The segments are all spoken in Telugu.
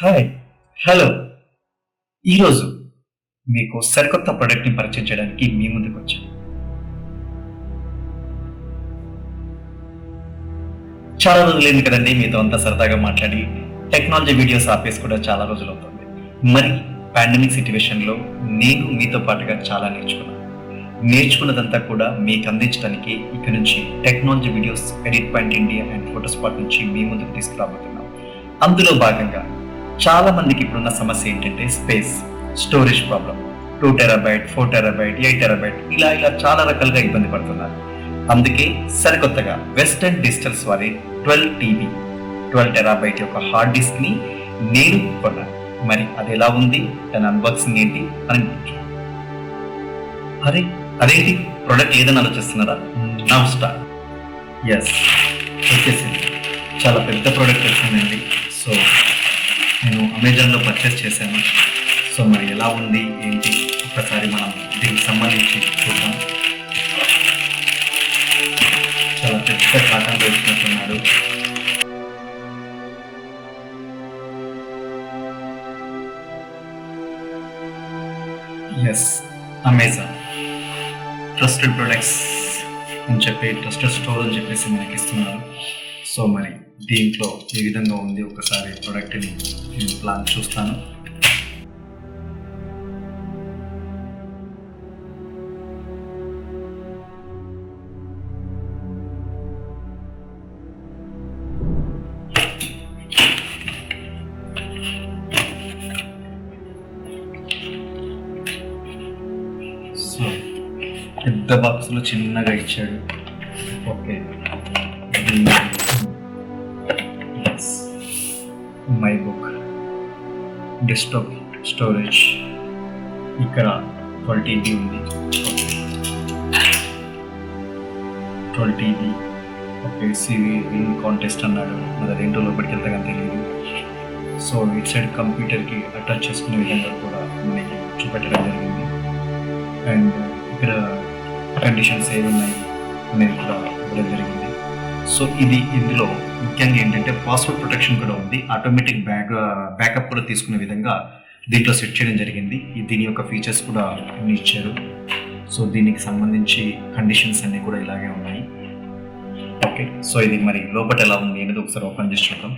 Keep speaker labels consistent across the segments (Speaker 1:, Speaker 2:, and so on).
Speaker 1: Hi, hello. ఈరోజు మీకు సరికొత్త ప్రోడక్ట్ని పరిచయం చేయడానికి మీ ముందుకు వచ్చాను. చాలా రోజులైంది కదండి మీతో అంతా సరదాగా మాట్లాడి. టెక్నాలజీ వీడియోస్ ఆపేసి కూడా చాలా రోజులు అవుతుంది. మరి పాండమిక్ సిచ్యువేషన్లో నేను మీతో పాటుగా చాలా నేర్చుకున్నదంతా కూడా మీకు అందించడానికి ఇక నుంచి technology videos EditPoint India and Photospot నుంచి మీ ముందుకు తీసుకురాబోతున్నాం. అందులో భాగంగా చాలా మందికి ఇప్పుడున్న సమస్య ఏంటంటే storage problem. 2 terabyte, 4 terabyte, 8 terabyte ఇలా చాలా రకాలుగా ఇబ్బంది పడుతున్నారు. అందుకే సరికొత్తగా వెస్టర్న్ డిజిటల్స్ వారి 12 టెరాబైట్ యొక్క హార్డ్ డిస్క్ ని నేను కొన్నాను. మరి అది ఎలా ఉంది, దాని అన్బాక్సింగ్ ఏంటి అని అదేంటి ప్రోడక్ట్ ఏదని ఆలోచిస్తున్నారా? Now start. ఎస్, వచ్చేసింది. చాలా పెద్ద ప్రోడక్ట్ వచ్చిందండి. సో నేను అమెజాన్లో పర్చేస్ చేశాను. సో మరి ఎలా ఉంది ఏంటి ఒక్కసారి మనం దీనికి సంబంధించి చూద్దాం. చాలా పెద్ద కాటన్లో వచ్చినట్టున్నాడు. ఎస్, అమెజాన్ ట్రస్టెడ్ ప్రొడక్ట్స్ అని చెప్పి, ట్రస్టెడ్ స్టోర్ అని చెప్పేసి మనకి ఇస్తున్నారు. సో మరి దీంట్లో ఏ విధంగా ఉంది ఒకసారి ప్రోడక్ట్ని నేను ప్లాన్ చూస్తాను. సో పెద్ద బాక్స్లో చిన్నగా ఇచ్చాడు. ఓకే, MyBook డెస్క్టాప్ స్టోరేజ్ ఇక్కడ 12 TB ఉంది. 12 TB. ఓకే, సివి కాంటెస్ట్ అన్నాడు. మరి అదేంటో లోపలికి వెళ్తే కానీ తెలియదు. సో ఇట్ సైడ్ కంప్యూటర్కి అటాచ్ చేసుకునే విధంగా కూడా మనకి చూపెట్టడం జరిగింది. అండ్ ఇక్కడ కండిషన్స్ ఏమి ఉన్నాయి అనేది కూడా ఇవ్వడం జరిగింది. సో ఇందులో ముఖ్యంగా ఏంటంటే పాస్వర్డ్ ప్రొటెక్షన్ కూడా ఉంది. ఆటోమేటిక్ బ్యాకప్ కూడా తీసుకునే విధంగా దీంట్లో సెట్ చేయడం జరిగింది. దీని యొక్క ఫీచర్స్ కూడా అన్ని ఇచ్చారు. సో దీనికి సంబంధించి కండిషన్స్ అన్నీ కూడా ఇలాగే ఉన్నాయి. ఓకే, సో ఇది మరి లోపల ఎలా ఉంది అనేది ఒకసారి ఓపెన్ చేసి చూద్దాం.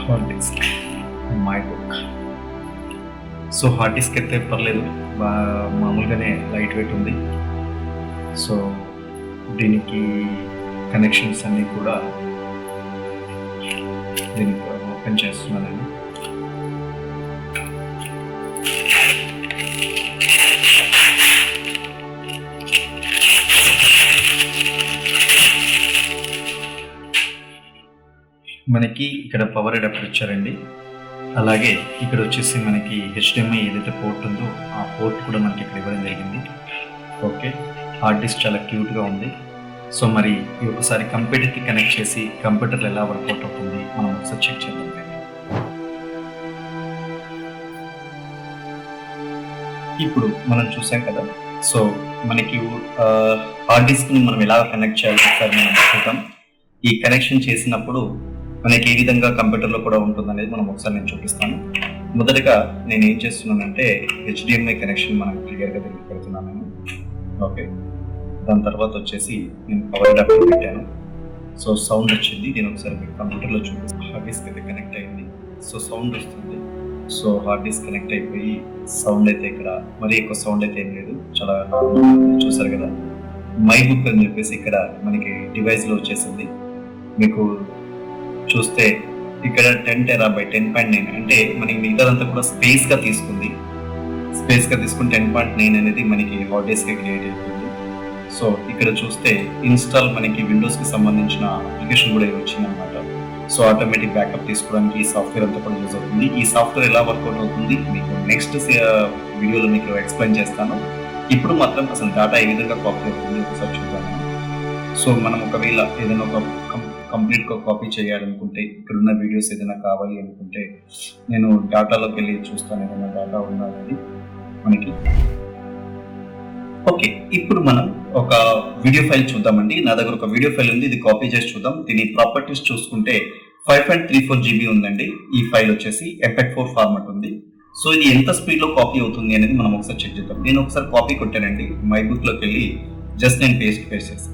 Speaker 1: Hard disk MyBook. So hard disk అయితే పర్లేదు, మామూలుగానే లైట్ వెయిట్ ఉంది. సో దీనికి కనెక్షన్స్ అన్నీ కూడా దీనికి ఓపెన్ చేస్తున్నాను నేను. మనకి ఇక్కడ పవర్ అడాప్టర్ ఇచ్చారండి. అలాగే ఇక్కడ వచ్చేసి మనకి HDMI ఏదైతే పోర్ట్ ఉందో ఆ పోర్ట్ కూడా మనకి ఇక్కడ ఇవ్వడం జరిగింది. ఓకే, హార్డ్ డిస్క్ చాలా క్యూట్గా ఉంది. సో మరి ఈ ఒకసారి కంప్యూటర్కి కనెక్ట్ చేసి కంప్యూటర్లో ఎలా వర్కౌట్ అవుతుంది మనం ఒకసారి చెక్ చేద్దాం. ఇప్పుడు మనం చూసాం కదా. సో మనకి హార్డ్ డిస్క్ని మనం ఎలా కనెక్ట్ చేయాలి ఒకసారి మనం చూద్దాం. ఈ కనెక్షన్ చేసినప్పుడు మనకి ఏ విధంగా కంప్యూటర్లో కూడా ఉంటుంది అనేది మనం ఒకసారి నేను చూపిస్తాను. మొదటగా నేను ఏం చేస్తున్నానంటే HDMI కనెక్షన్ మనం క్లియర్గా పెడుతున్నాను నేను. ఓకే, దాని తర్వాత వచ్చేసి నేను పవర్ అడాప్టర్ పెట్టాను. సో సౌండ్ వచ్చింది. నేను ఒకసారి కంప్యూటర్లో చూపిస్తాను. హార్డ్ డిస్క్ అయితే కనెక్ట్ అయింది. సో సౌండ్ వస్తుంది. సో హార్డ్ డిస్క్ కనెక్ట్ అయిపోయి సౌండ్ అయితే ఇక్కడ మరీ ఎక్కువ సౌండ్ అయితే ఏం లేదు, చాలా నార్మల్. చూసారు కదా, MyBook అని చెప్పేసి ఇక్కడ మనకి డివైస్లో వచ్చేసింది. మీకు చూస్తే ఇక్కడ 10 టెరాబైట్ 10.9 అంటే మనకి మిగతాదంతా కూడా స్పేస్గా తీసుకుని 10.9 అనేది మనకి హార్డ్ డిస్క్ క్రియేట్ అయిపోయింది. సో ఇక్కడ చూస్తే ఇన్స్టాల్ మనకి విండోస్కి సంబంధించిన అప్లికేషన్ కూడా వచ్చింది అనమాట. సో ఆటోమేటిక్ బ్యాకప్ తీసుకోవడానికి ఈ సాఫ్ట్వేర్ అంతా కూడా యూజ్ అవుతుంది. ఈ సాఫ్ట్వేర్ ఎలా వర్కౌట్ అవుతుంది మీకు నెక్స్ట్ వీడియోలో మీకు ఎక్స్ప్లెయిన్ చేస్తాను. ఇప్పుడు మాత్రం అసలు డేటా ఏ విధంగా కాపీ అవుతుంది ఒకసారి చూద్దాము. సో మనం ఒకవేళ ఏదైనా ఒక కంప్లీట్గా కాపీ చేయాలనుకుంటే, ఇక్కడున్న వీడియోస్ ఏదైనా కావాలి అనుకుంటే నేను డేటాలోకి వెళ్ళి చూస్తాను ఏదైనా డేటా ఉన్నది మనకి. ఓకే, ఇప్పుడు మనం ఒక వీడియో ఫైల్ చూద్దామండి. నా దగ్గర ఒక వీడియో ఫైల్ ఉంది, ఇది కాపీ చేసి చూద్దాం. దీని ప్రాపర్టీస్ చూసుకుంటే 5.34 GB ఉందండి. ఈ ఫైల్ వచ్చేసి MP4 ఫార్మాట్ ఉంది. సో ఇది ఎంత స్పీడ్ లో కాపీ అవుతుంది అనేది మనం ఒకసారి చెక్ చేద్దాం. నేను ఒకసారి కాపీ కొట్టానండి, MyBook లోకి వెళ్ళి జస్ట్ నేను పేస్ట్ చేసాను.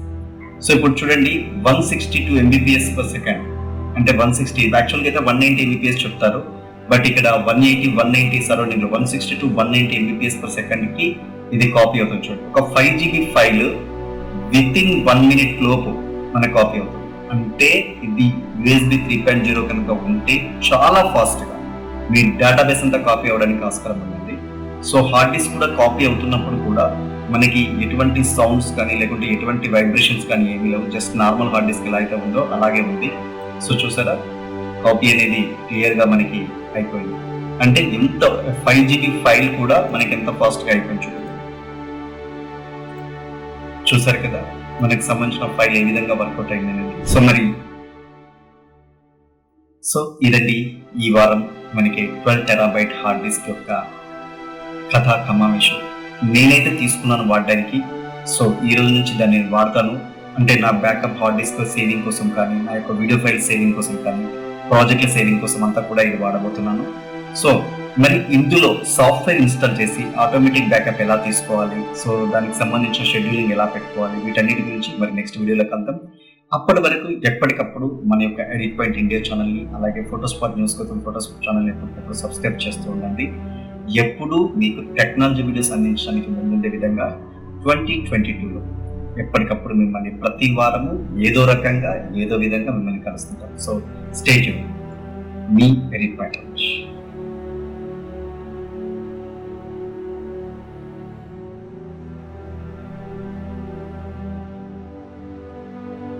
Speaker 1: సో ఇప్పుడు చూడండి 162 Mbps/s అంటే 160, యాక్చువల్గా అయితే 190 Mbps చెప్తారు, బట్ ఇక్కడ 180 సరౌండింగ్ లో 162 190 Mbps/s కి ఇది కాపీ అవుతుంది. చూడండి, ఒక 5 GB file with in 1 minute లోపు మనకు కాపీ అవుతుంది. అంటే ఇది USB 3.0 కనుక ఉంటే చాలా ఫాస్ట్ గా మీ డేటాబేస్ అంతా కాపీ అవడానికి ఆస్కారం ఉందండి. సో హార్డ్ డిస్క్ కూడా కాపీ అవుతున్నప్పుడు కూడా మనకి ఎటువంటి సౌండ్స్ కానీ లేకుంటే ఎటువంటి వైబ్రేషన్స్ కానీ ఏమీ లేవు. జస్ట్ నార్మల్ హార్డ్ డిస్క్ ఎలా అయితే ఉందో అలాగే ఉంది. సో చూసారా, కాపీ అనేది క్లియర్ గా మనకి అయిపోయింది. అంటే ఎంత 5 GB ఫైల్ కూడా మనకి ఎంత ఫాస్ట్ గా అయిపోయింది చూడండి. చూసారు కదా మనకి సంబంధించిన ఫైల్ ఏ విధంగా వర్కౌట్ అయింది అనేది. సో ఇదండి ఈ వారం మనకి 12 TB హార్డ్ డిస్క్ యొక్క కథా కమామేషం. నేనైతే తీసుకున్నాను వాడడానికి. సో ఈ రోజు నుంచి దాన్ని నేను వాడతాను. అంటే నా బ్యాకప్ హార్డ్ డిస్క్ సేవింగ్ కోసం కానీ, నా యొక్క వీడియో ఫైల్ సేవింగ్ కోసం కానీ, ప్రాజెక్ట్ల సేవింగ్ కోసం అంతా కూడా ఇది వాడబోతున్నాను. సో మరి ఇందులో సాఫ్ట్వేర్ ఇన్స్టాల్ చేసి ఆటోమేటిక్ బ్యాకప్ ఎలా తీసుకోవాలి, సో దానికి సంబంధించిన షెడ్యూలింగ్ ఎలా పెట్టుకోవాలి, వీటన్నిటి గురించి మరి నెక్స్ట్ వీడియోలో కలుద్దాం. అప్పటి వరకు ఎప్పటికప్పుడు మన యొక్క ఎడిట్ ఇండియా ఛానల్ని, అలాగే ఫోటోస్పాట్ న్యూస్ కోసం ఫోటోస్పాట్ ఛానల్ని ఎప్పటికప్పుడు సబ్స్క్రైబ్ చేస్తూ ఉండండి. ఎప్పుడు మీకు టెక్నాలజీ వీడియోస్ అందించడానికి ముందుండే విధంగా 2022లో ఎప్పటికప్పుడు మిమ్మల్ని ప్రతి వారము ఏదో రకంగా ఏదో విధంగా మిమ్మల్ని కలుస్తుంటాం. So stay tune. మీ EditPoint Ramesh.